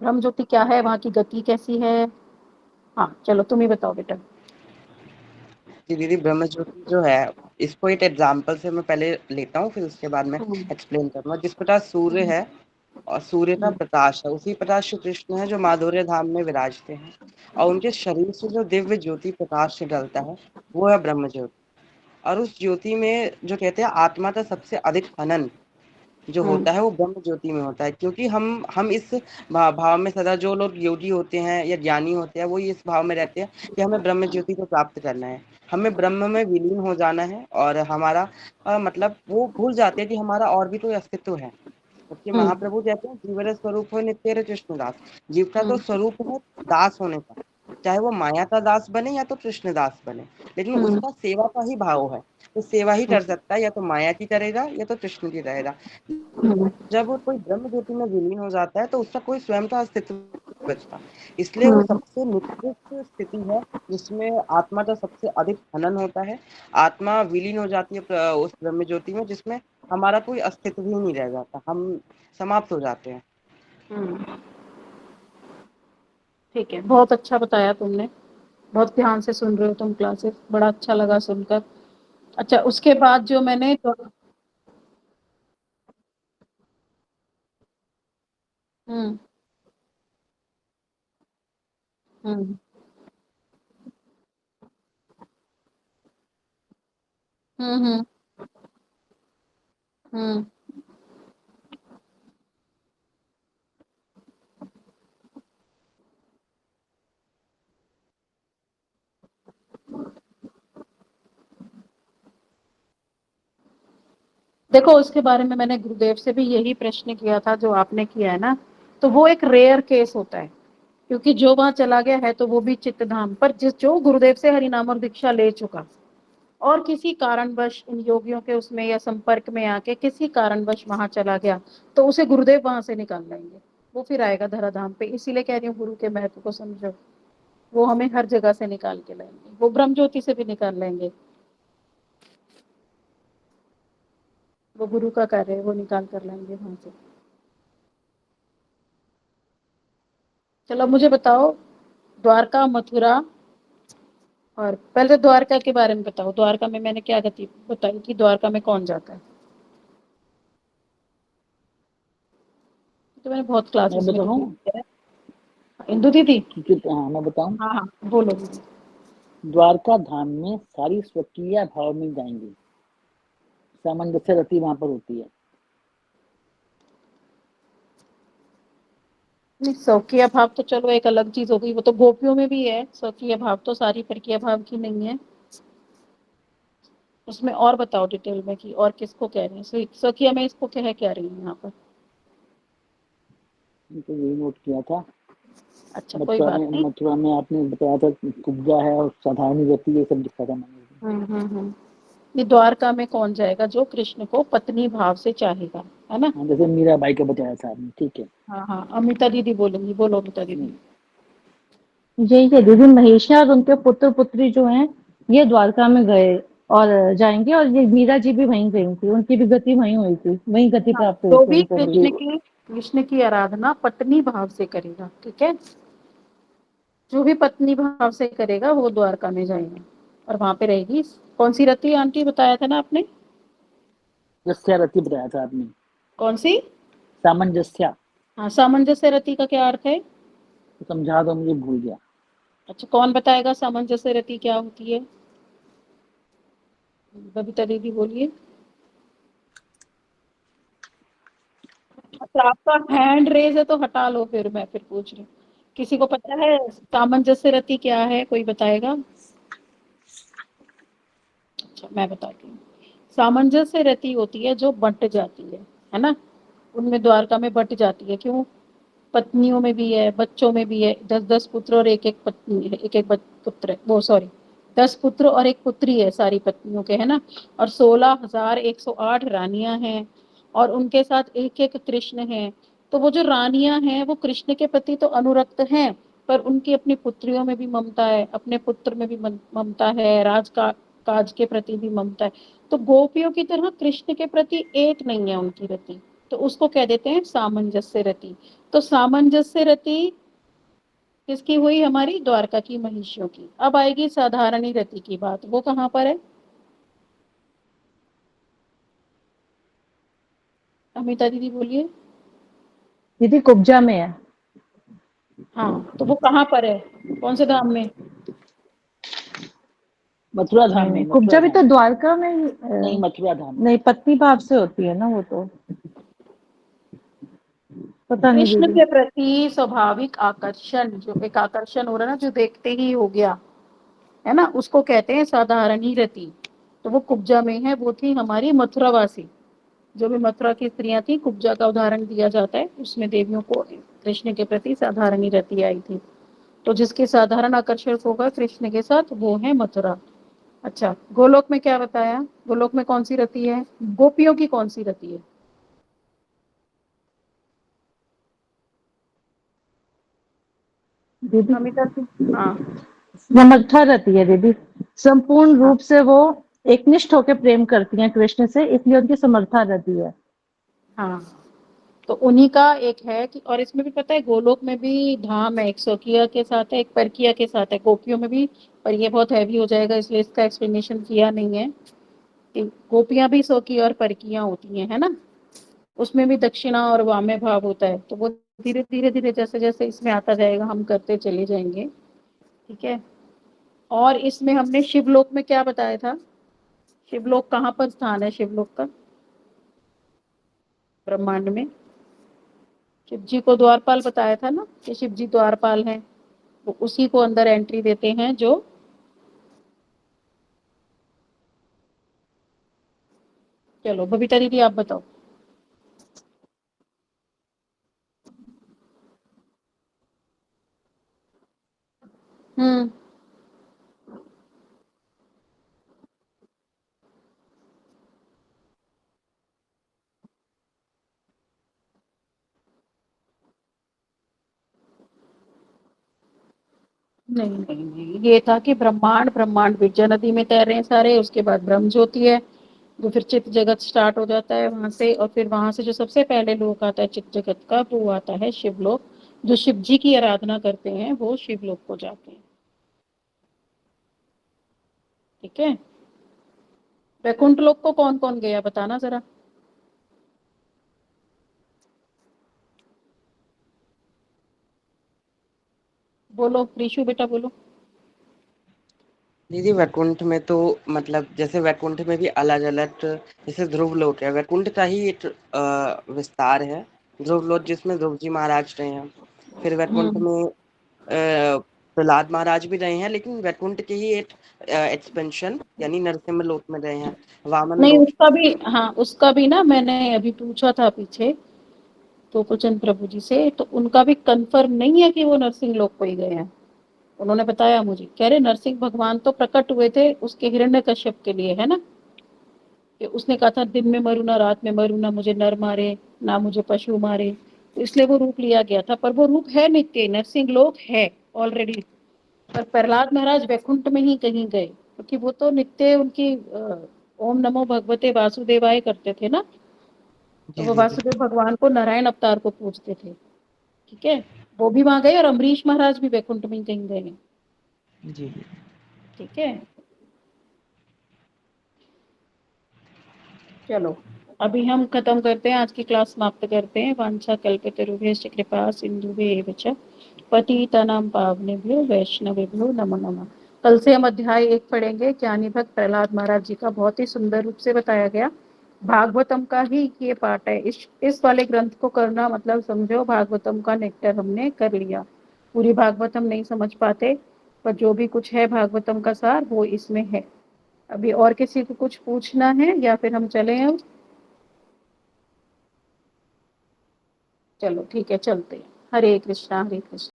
ब्रह्म ज्योति क्या है, वहां की गति कैसी है? हाँ चलो तुम ही बताओ बेटा। जी दीदी, ब्रह्म ज्योति जो है, इसको एक एग्जाम्पल से मैं पहले लेता हूँ, फिर उसके बाद मैं हम्म। एक्सप्लेन करूंगा। जिस प्रकार सूर्य है और सूर्य का हम्म। प्रकाश है, उसी प्रकार श्री कृष्ण है जो माधुर्य धाम में विराजते हैं, और उनके शरीर से जो दिव्य ज्योति प्रकाश निकलता है, वो है ब्रह्म ज्योति। और उस ज्योति में जो कहते हैं आत्मा का सबसे अधिक हनन जो हम्म। होता है, वो ब्रह्म ज्योति में होता है। क्योंकि हम इस भाव में सदा, जो लोग योगी होते हैं या ज्ञानी होते हैं, वो इस भाव में रहते हैं कि हमें ब्रह्म ज्योति को प्राप्त करना है, हमें ब्रह्म में विलीन हो जाना है, और हमारा मतलब वो भूल जाते हैं कि हमारा और भी कोई अस्तित्व है। जबकि हम्म। महाप्रभु कहते हैं जीवन स्वरूप हो नित्य कृष्ण दास। जीव का तो हम्म। स्वरूप है दास होने का, चाहे वो माया का दास बने या तो कृष्ण दास बने, लेकिन हम्म। उसका सेवा का ही भाव है। तो सेवा ही कर हम्म। सकता है, या तो माया की करेगा या तो कृष्ण की रहेगा। हम्म। जब वो कोई ब्रह्म ज्योति में विलीन हो जाता है, तो उसका कोई स्वयं का अस्तित्व नहीं बचता। इसलिए वो हम्म। सबसे निकृष्ट स्थिति है, जिसमें आत्मा का सबसे अधिक हनन होता है। आत्मा विलीन हो जाती है उस ब्रह्म ज्योति में, जिसमें हमारा कोई अस्तित्व ही नहीं रह जाता, हम समाप्त हो जाते हैं। हम्म। ठीक है, बहुत अच्छा बताया तुमने। बहुत ध्यान से सुन रहे हो तुम क्लासेस, बड़ा अच्छा लगा सुनकर। अच्छा उसके बाद जो मैंने तो, हम्म। हम्म। हम्म। हम्म। देखो उसके बारे में मैंने गुरुदेव से भी यही प्रश्न किया था जो आपने किया है ना। तो वो एक रेयर केस होता है, क्योंकि जो वहां चला गया है तो वो भी चित्त धाम पर, जिस जो गुरुदेव से हरिनाम और दीक्षा ले चुका और किसी कारणवश इन योगियों के उसमें या संपर्क में आके किसी कारणवश वहां चला गया, तो उसे गुरुदेव वहां से निकाल लाएंगे। वो फिर आएगा धराधाम पे। इसीलिए कह रही हूँ गुरु के महत्व को समझो। वो हमें हर जगह से निकाल के लाएंगे, वो ब्रह्म ज्योति से भी निकाल लेंगे। वो गुरु का कार्य है, वो निकाल कर लाएंगे वहां से। चलो मुझे बताओ, द्वारका मथुरा, और पहले तो द्वारका के बारे में बताओ। द्वारका में मैंने क्या गति बताई कि द्वारका में कौन जाता है? तो मैंने बहुत मैं क्लासेस में बताऊँ? रिपीट किया है। इंदु दीदी। हाँ, मैं बताऊँ। हाँ हाँ बोलो दीदी। द्वारका धाम में सारी स्वकीय भाव मिल जाएंगी, सामंजस्य रति वहां पर होती है। नहीं, स्वकीय भाव तो चलो एक अलग चीज हो गई, वो तो गोपियों में भी है स्वकीय भाव, तो सारी परकीय भाव की नहीं है। उसमें और बताओ डिटेल में कि और किसको कह रहे हैं स्वकीय में, इसको कह रही है यहाँ पर? तो यही नोट किया था। अच्छा कोई बात नहीं। मथुरा में आपने बताया था कुब्जा है और साधारण गति, ये सब लिखा था मैंने। हम्म। ये द्वारका में कौन जाएगा? जो कृष्ण को पत्नी भाव से चाहेगा, है ना? हाँ, जैसे मीरा बाई का बताया था आपने, ठीक है। हाँ हाँ, अमिता दीदी बोलेंगी, बोलो अमिता दीदी। नहीं, यही है दीदी, महिषी और उनके पुत्र पुत्री जो हैं ये द्वारका में गए और जाएंगे, और ये मीरा जी भी वहीं गई थी, उनकी भी गति वहीं हुई थी, वहीं गति हाँ, प्राप्त हुई जो थी भी उनको भी। कृष्ण की आराधना पत्नी भाव से करेगा, ठीक है, जो भी पत्नी भाव से करेगा वो द्वारका में जाएगा। और वहां पे रहेगी कौन सी रति आंटी बताया था ना आपने? जस्या रति बताया था आपने। कौन सी? सामंजस्य। हाँ, सामंजस्य रति का क्या अर्थ है? तो समझा दो, मुझे भूल गया। अच्छा कौन बताएगा सामंजस्य रति क्या होती है? बबीता दीदी बोलिए। अच्छा आपका हैंड रेज है तो हटा लो, फिर मैं फिर पूछ रही हूँ। किसी को पता है सामंजस्य रति क्या है? कोई बताएगा? अच्छा मैं बताती हूँ। सामंजस्य रति होती है जो बंट जाती है ना? उनमें द्वारका में बंट जाती है। क्यों? पत्नियों में भी है, बच्चों में भी है। 10-10 पुत्र और एक एक पत्नी है, एक एक पुत्र है, वो सॉरी, 10 पुत्र और एक पुत्री है सारी पत्नियों के, है ना? और 16,108 रानियां हैं, और उनके साथ एक एक कृष्ण है। तो वो जो रानियां हैं वो कृष्ण के प्रति तो अनुरक्त हैं, पर उनकी अपनी पुत्रियों में भी ममता है, अपने पुत्र में भी ममता है, काज के प्रति भी ममता है। तो गोपियों की तरह कृष्ण के प्रति एक नहीं है उनकी रति। तो उसको कह देते हैं सामंजस्य रति। तो सामंजस्य रति किसकी हुई? हमारी द्वारका की महिषियों की। अब आएगी साधारणी रति की बात, वो कहाँ पर है? अमिता दीदी बोलिए। दीदी कुब्जा में है। हाँ, तो वो कहाँ पर है? कौन से धाम में? मथुरा धाम में, मथुरा कुब्जा भी तो धाम। द्वारका में नहीं, मथुरा धाम। नहीं, पत्नी भाव से होती है ना वो तो, पता नहीं कृष्ण दीदी। के प्रति स्वाभाविक आकर्षण, जो एक आकर्षण हो रहा है ना, जो देखते ही हो गया है ना, उसको कहते हैं साधारणी रति। तो वो कुब्जा में है, वो थी हमारी मथुरावासी। जो भी मथुरा की स्त्रियां थी, कुब्जा का उदाहरण दिया जाता है, उसमें देवियों को कृष्ण के प्रति साधारणी रति आई थी। तो जिसके साधारण आकर्षण होगा कृष्ण के साथ, वो है मथुरा। अच्छा, गोलोक में क्या बताया? गोलोक में कौन सी रति है? गोपियों की कौन सी रति है? दीदी अमिता जी? हाँ समर्था रहती है दीदी, संपूर्ण रूप से वो एकनिष्ठ होकर प्रेम करती हैं कृष्ण से, इसलिए उनकी समर्था रहती है। हाँ, तो उन्हीं का एक है कि, और इसमें भी पता है गोलोक में भी धाम है, एक स्वकीय के साथ है, एक परकीय के साथ है। गोपियों में भी, पर ये बहुत हैवी हो जाएगा इसलिए इसका एक्सप्लेनेशन किया नहीं है कि गोपियां भी स्वकीय और परकीय होती हैं, है ना। उसमें भी दक्षिणा और वाम्य भाव होता है। तो वो धीरे धीरे धीरे जैसे जैसे इसमें आता जाएगा हम करते चले जाएंगे, ठीक है। और इसमें हमने शिवलोक में क्या बताया था? शिवलोक कहाँ पर स्थान है शिवलोक का ब्रह्मांड में? शिव जी को द्वारपाल बताया था ना, कि शिव जी द्वारपाल हैं। तो उसी को अंदर एंट्री देते हैं जो, चलो बबीता दीदी आप बताओ। हम्म। नहीं नहीं नहीं, ये था कि ब्रह्मांड, ब्रह्मांड विरजा नदी में तैर रहे हैं सारे, उसके बाद ब्रह्म ज्योति है, जो फिर चित्त जगत स्टार्ट हो जाता है वहां से, और फिर वहां से जो सबसे पहले लोक आता है चित्त जगत का, वो आता है शिवलोक। जो शिव जी की आराधना करते हैं वो शिवलोक को जाते हैं, ठीक है। वैकुंठ लोक को कौन कौन गया बताना जरा। बोलो प्रीशु बेटा बोलो। दीदी वैकुंठ में तो मतलब जैसे वैकुंठ में भी अलग अलग, जैसे ध्रुव लोक है, वैकुंठ का ही एक विस्तार है ध्रुव लोक, जिसमें ध्रुव जी महाराज रहे हैं। फिर वैकुंठ हम्म। में प्रहलाद महाराज भी रहे हैं, लेकिन वैकुंठ के ही एक एक्सपेंशन यानी नरसिम्हा लोक में रहे हैं, वामन नहीं लोक। उसका भी, हाँ उसका भी ना मैंने अभी पूछा था पीछे तो कुचन प्रभु जी से, तो उनका भी कंफर्म नहीं है कि वो नरसिंह लोक को ही गए हैं। उन्होंने बताया मुझे, कह रहे नरसिंह भगवान तो प्रकट हुए थे उसके हिरण्यकश्यप के लिए, है ना, कि उसने कहा था दिन में मरू ना रात में मरू, ना मुझे नर मारे ना मुझे पशु मारे, तो इसलिए वो रूप लिया गया था। पर वो रूप है नित्य, नरसिंह लोक है ऑलरेडी। पर प्रहलाद महाराज वैकुंठ में ही कहीं गए, क्योंकि वो तो नित्य उनकी ओम नमो भगवते वासुदेवाय करते थे ना। तो जी वो दीदी। वासुदेव भगवान को नारायण अवतार को पूजते थे, ठीक है। वो भी वहां गए, और अम्बरीश महाराज भी वैकुंठ में ही कहीं गए हैं, जी। ठीक है। चलो अभी हम खत्म करते हैं, आज की क्लास समाप्त करते हैं। वांछा कल्पतरुभ्यश्च कृपा सिंधुभ्येव च पतितानां पावनेभ्यो वैष्णवेभ्यो नमो नमः। कल से हम अध्याय 1 पढ़ेंगे। ज्ञानी भक्त प्रहलाद महाराज जी का बहुत ही सुंदर रूप से बताया गया। भागवतम का ही ये पार्ट है। इस वाले ग्रंथ को करना मतलब समझो भागवतम का नेक्टर हमने कर लिया। पूरी भागवतम नहीं समझ पाते, पर जो भी कुछ है भागवतम का सार वो इसमें है। अभी और किसी को कुछ पूछना है या फिर हम चले अब? चलो ठीक है चलते हैं। हरे कृष्णा हरे कृष्णा।